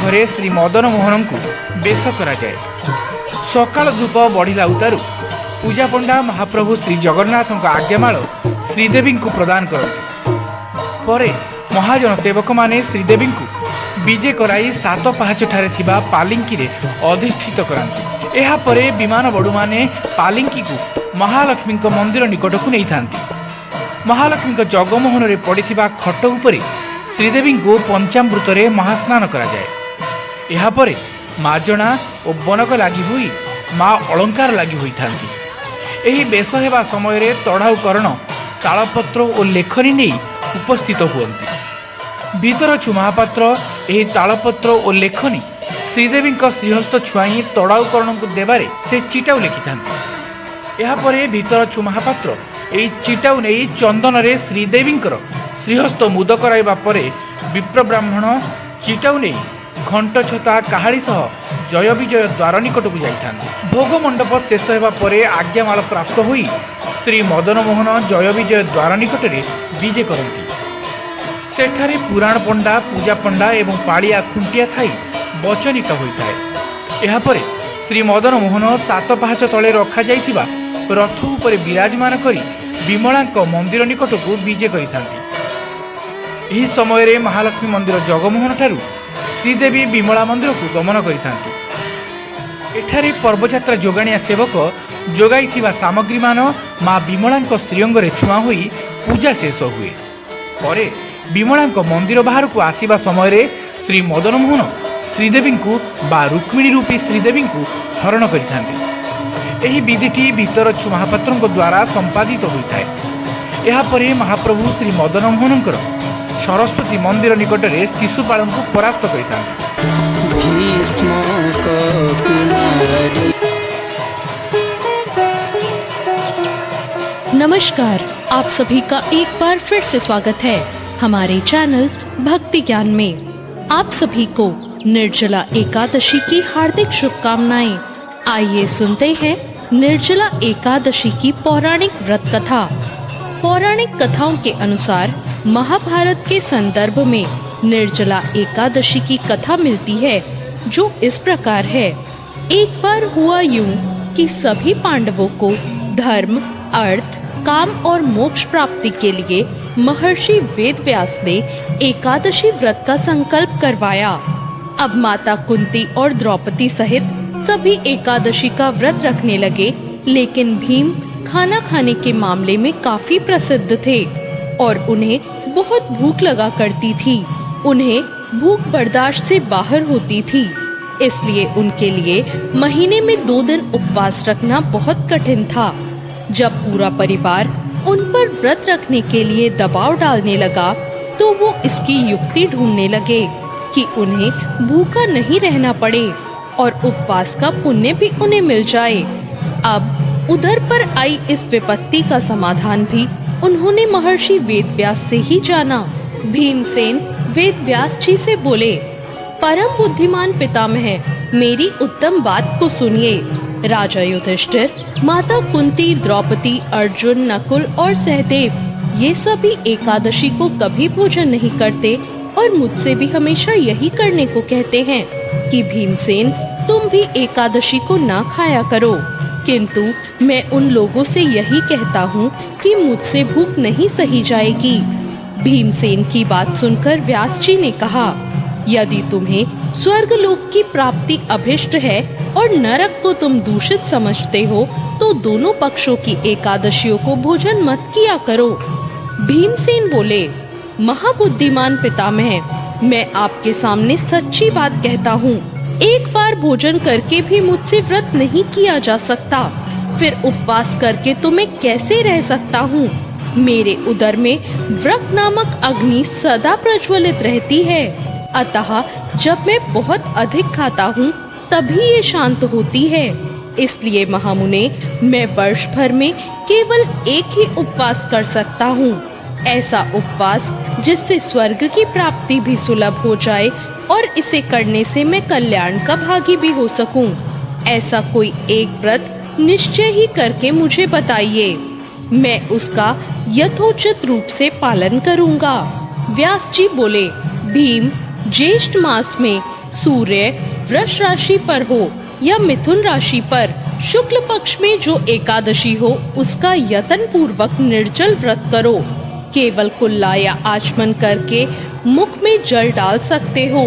घरे श्री मदन मोहन को बेश करा जाए। सकाल धूप बढ़िला उतारू पूजा पंडा महाप्रभु श्री जगन्नाथ आज्ञामाल श्रीदेवी को प्रदान करते। महाजन सेवक माने श्रीदेवी को विजे कराई सात पाहाच ठारे थिबा पालिंकी रे अधिष्ठित करांती। एहा परे विमान बड़ू माने पालिंकी को महालक्ष्मी मंदिर निकट को नहीं थांती। महालक्ष्मी जगमोहन रे पड़िथिबा खट उपरे श्रीदेवी को पंचामृत रे महास्नान करा जाए। एहा परे मार्जना और बनक लगी हुई माँ अलंकार लगी हुई थांती। एही बेश हेबा समय रे तढ़ाऊकरण तालपत्र और लेखनी नहीं उपस्थित हुअन्ति। भीतरछु महापात्र एही तालपत्र और लेखनी श्रीदेवी श्रीहस्त छुआई तढ़ाऊकरण को देवारे से चिटाऊ लिखिथांती। एहा परे भीतरछु महापात्र एही चिटाऊ नहीं चंदन रे श्रीदेवी श्रीहस्त मुद कराइबा परे विप्र ब्राह्मण चिटाऊ नहीं घंट छता काहाड़ी सह जय विजय द्वार निकट को जाइथांती। भोग मंडप शेष हेबा परे आज्ञामाल प्राप्त होई श्री मदन मोहन जय विजय द्वार निकट रे विजे करती। सेठारे पुराण पंडा पूजा पंडा एवं पालिया खुंटिया थाई वचनित होता है। एहा परे श्री मदन मोहन सात पाहाच तले रखा जाइथिबा रथ उपरे विराजमान करी विमला मंदिर निकट को विजे करिथांती। एही समय रे महालक्ष्मी मंदिर जगमोहन ठारू श्रीदेवी विमला मंदिर को गमन करिथांती। एठारे पर्वयात्रा जोगाणिया सेवक जोगाइथिबा सामग्री मान माँ विमला श्रीअंग रे छुआ होई पूजा शेष हुए। परे विमला मंदिर बाहर को आसीबा समय रे श्री मदन मोहन श्रीदेवी को बा रुक्मिणी रूपी श्रीदेवी को हरण करिथांती। एही विधिटी भीतरछु महापात्र द्वारा संपादित होता है। एहा परे महाप्रभु श्री मदन मोहन सरस्वती मंदिर निकट रे शिशुपाल को परास्त करिथांती। नमस्कार, आप सभी का एक बार फिर से स्वागत है हमारे चैनल भक्ति ज्ञान में। आप सभी को निर्जला एकादशी की हार्दिक शुभकामनाएं। आइए सुनते हैं निर्जला एकादशी की पौराणिक व्रत कथा। पौराणिक कथाओं के अनुसार महाभारत के संदर्भ में निर्जला एकादशी की कथा मिलती है, जो इस प्रकार है। एक बार हुआ यूं कि सभी पांडवों को धर्म, अर्थ, काम और मोक्ष प्राप्ति के लिए महर्षि वेदव्यास ने एकादशी व्रत का संकल्प करवाया। अब माता कुंती और द्रौपदी सहित सभी एकादशी का व्रत रखने लगे, लेकिन भीम खाना खाने के मामले में काफी प्रसिद्ध थे और उन्हें बहुत भूख लगा करती थी। उन्हें भूख बर्दाश्त से बाहर होती थी, इसलिए उनके लिए महीने में 2 दिन उपवास रखना बहुत कठिन था। जब पूरा परिवार उन पर व्रत रखने के लिए दबाव डालने लगा, तो वो इसकी युक्ति ढूंढने लगे कि उन्हें भूखा नहीं रहना पड़े और उपवास का पुण्य भी उन्हें मिल जाए। अब उधर पर आई इस विपत्ति का समाधान भी उन्होंने महर्षि वेदव्यास से ही जाना। भीमसेन वेदव्यास जी से बोले, परम बुद्धिमान पितामह, मेरी उत्तम बात को सुनिए। राजा युधिष्ठिर, माता कुंती, द्रौपदी, अर्जुन, नकुल और सहदेव ये सभी एकादशी को कभी भोजन नहीं करते और मुझसे भी हमेशा यही करने को कहते हैं कि भीमसेन तुम भी एकादशी को ना खाया करो, किंतु मैं उन लोगों से यही कहता हूँ कि मुझसे भूख नहीं सही जाएगी। भीमसेन की बात सुनकर व्यास जी ने कहा, यदि तुम्हें स्वर्ग लोक की प्राप्ति अभिष्ट है और नरक को तुम दूषित समझते हो, तो दोनों पक्षों की एकादशियों को भोजन मत किया करो। भीमसेन बोले, महाबुद्धिमान पितामह, मैं आपके सामने सच्ची बात कहता हूँ, एक बार भोजन करके भी मुझसे व्रत नहीं किया जा सकता, फिर उपवास करके तो मैं कैसे रह सकता हूँ। मेरे उदर में व्रत नामक अग्नि सदा प्रज्वलित रहती है, अतः जब मैं बहुत अधिक खाता हूँ तभी ये शांत होती है। इसलिए महामुने, मैं वर्ष भर में केवल एक ही उपवास कर सकता हूँ, ऐसा उपवास जिससे स्वर्ग की प्राप्ति भी सुलभ हो जाए और इसे करने से मैं कल्याण का भागी भी हो सकूं। ऐसा कोई एक व्रत निश्चय ही करके मुझे बताइए, मैं उसका यथोचित रूप से पालन करूंगा। व्यास जी बोले, भीम, ज्येष्ठ मास में सूर्य वृष राशि पर हो या मिथुन राशि पर शुक्ल पक्ष में जो एकादशी हो, उसका यत्न पूर्वक निर्जल व्रत करो। केवल कुल्ला या आचमन करके मुख में जल डाल सकते हो।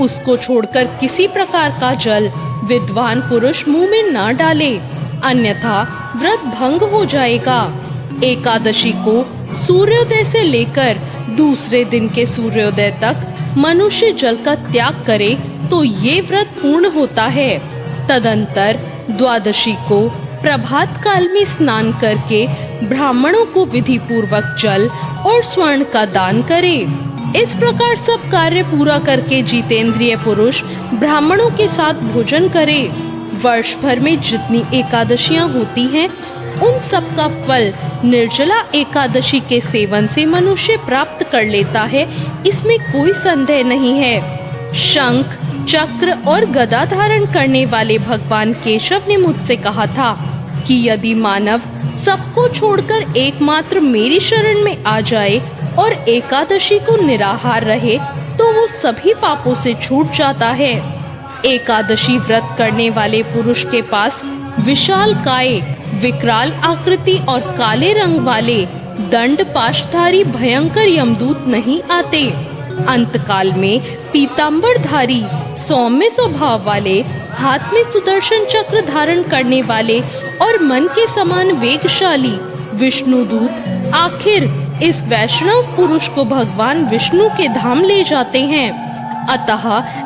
उसको छोड़कर किसी प्रकार का जल विद्वान पुरुष मुंह में न डाले, अन्यथा व्रत भंग हो जाएगा। एकादशी को सूर्योदय से लेकर दूसरे दिन के सूर्योदय तक मनुष्य जल का त्याग करे तो ये व्रत पूर्ण होता है। तदंतर द्वादशी को प्रभात काल में स्नान करके ब्राह्मणों को विधि पूर्वक जल और स्वर्ण का दान करे। इस प्रकार सब कार्य पूरा करके जितेंद्रिय पुरुष ब्राह्मणों के साथ भोजन करे। वर्ष भर में जितनी एकादशियां होती हैं, उन सब का फल निर्जला एकादशी के सेवन से मनुष्य प्राप्त कर लेता है, इसमें कोई संदेह नहीं है। शंख, चक्र और गदा धारण करने वाले भगवान केशव ने मुझसे कहा था कि यदि मानव सबको छोड़कर एकमात्र मेरी शरण में आ जाए और एकादशी को निराहार रहे तो वो सभी पापों से छूट जाता है। एकादशी व्रत करने वाले पुरुष के पास विशाल काय, विकराल आकृति और काले रंग वाले दंड पाशधारी भयंकर यमदूत नहीं आते। अंतकाल में पीतांबरधारी सौम्य स्वभाव वाले, हाथ में सुदर्शन चक्र धारण करने वाले और मन के समान वेगशाली विष्णुदूत आखिर इस वैष्णव पुरुष को भगवान विष्णु के धाम ले जाते हैं। अतः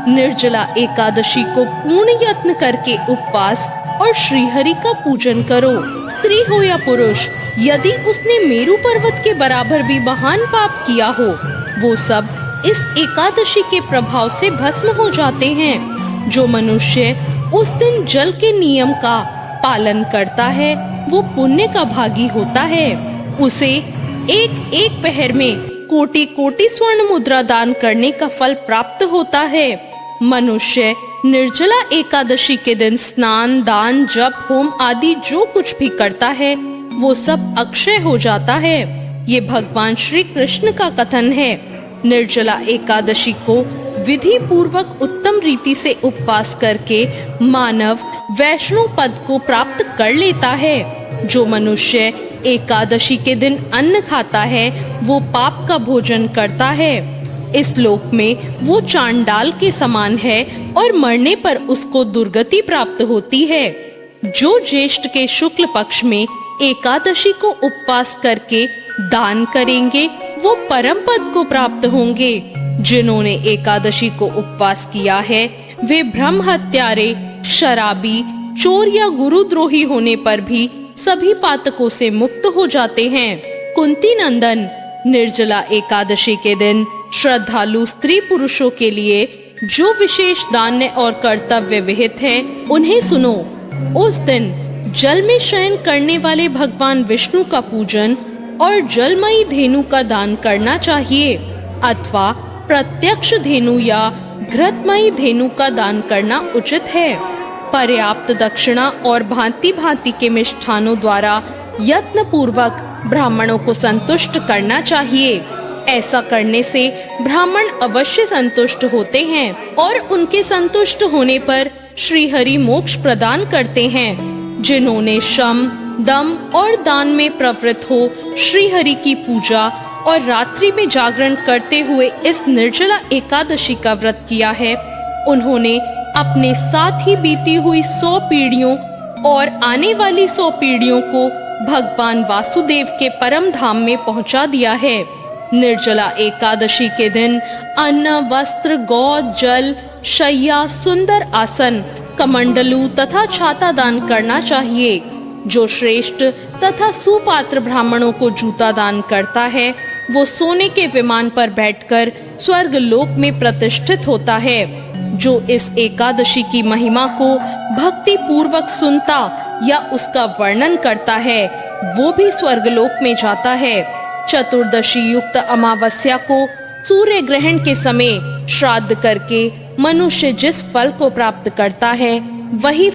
निर्जला एकादशी को पूर्ण यत्न करके उपवास और श्रीहरि का पूजन करो। स्त्री हो या पुरुष, यदि उसने मेरु पर्वत के बराबर भी महान पाप किया हो, वो सब इस एकादशी के प्रभाव से भस्म हो जाते हैं। जो मनुष्य उस दिन जल के नियम का पालन करता है, वो पुण्य का भागी होता है। उसे एक एक पहर में कोटि कोटि स्वर्ण मुद्रा दान करने का फल प्राप्त होता है। मनुष्य निर्जला एकादशी के दिन स्नान, दान, जप, होम आदि जो कुछ भी करता है, वो सब अक्षय हो जाता है। ये भगवान श्री कृष्ण का कथन है। निर्जला एकादशी को विधि पूर्वक उत्तम रीति से उपवास करके मानव वैष्णव पद को प्राप्त कर लेता है। जो मनुष्य एकादशी के दिन अन्न खाता है, वो पाप का भोजन करता है। इस लोक में वो चांडाल के समान है और मरने पर उसको दुर्गति प्राप्त होती है। जो ज्येष्ठ के शुक्ल पक्ष में एकादशी को उपवास करके दान करेंगे, वो परम पद को प्राप्त होंगे। जिन्होंने एकादशी को उपवास किया है, वे ब्रह्म हत्यारे, शराबी, चोर या गुरुद्रोही होने पर भी सभी पातकों से मुक्त हो जाते हैं। कुंती नंदन, निर्जला एकादशी के दिन श्रद्धालु स्त्री पुरुषों के लिए जो विशेष दान और कर्तव्य विहित है, उन्हें सुनो। उस दिन जल में शयन करने वाले भगवान विष्णु का पूजन और जलमयी धेनु का दान करना चाहिए, अथवा प्रत्यक्ष धेनु या घृतमयी धेनु का दान करना उचित है। पर्याप्त दक्षिणा और भांति भांति के मिष्ठानों द्वारा यत्न पूर्वक ब्राह्मणों को संतुष्ट करना चाहिए। ऐसा करने से ब्राह्मण अवश्य संतुष्ट होते हैं और उनके संतुष्ट होने पर श्री हरि मोक्ष प्रदान करते हैं। जिन्होंने शम, दम और दान में प्रवृत्त हो श्री हरि की पूजा और रात्रि में जागरण करते हुए इस निर्जला एकादशी का व्रत किया है, उन्होंने अपने साथ ही बीती हुई 100 पीढ़ियों और आने वाली 100 पीढ़ियों को भगवान वासुदेव के परम धाम में पहुंचा दिया है। निर्जला एकादशी के दिन अन्न, वस्त्र, गौ, जल, शैया, सुंदर आसन, कमंडलू तथा छाता दान करना चाहिए। जो श्रेष्ठ तथा सुपात्र ब्राह्मणों को जूता दान करता है, वो सोने के विमान पर बैठकर स्वर्ग लोक में प्रतिष्ठित होता है। जो इस एकादशी की महिमा को भक्ति पूर्वक सुनता या उसका वर्णन करता है वो भी स्वर्गलोक में जाता है। चतुर्दशी युक्त अमावस्या को सूर्य ग्रहण के समय श्राद्ध करके मनुष्य जिस फल को प्राप्त करता है वही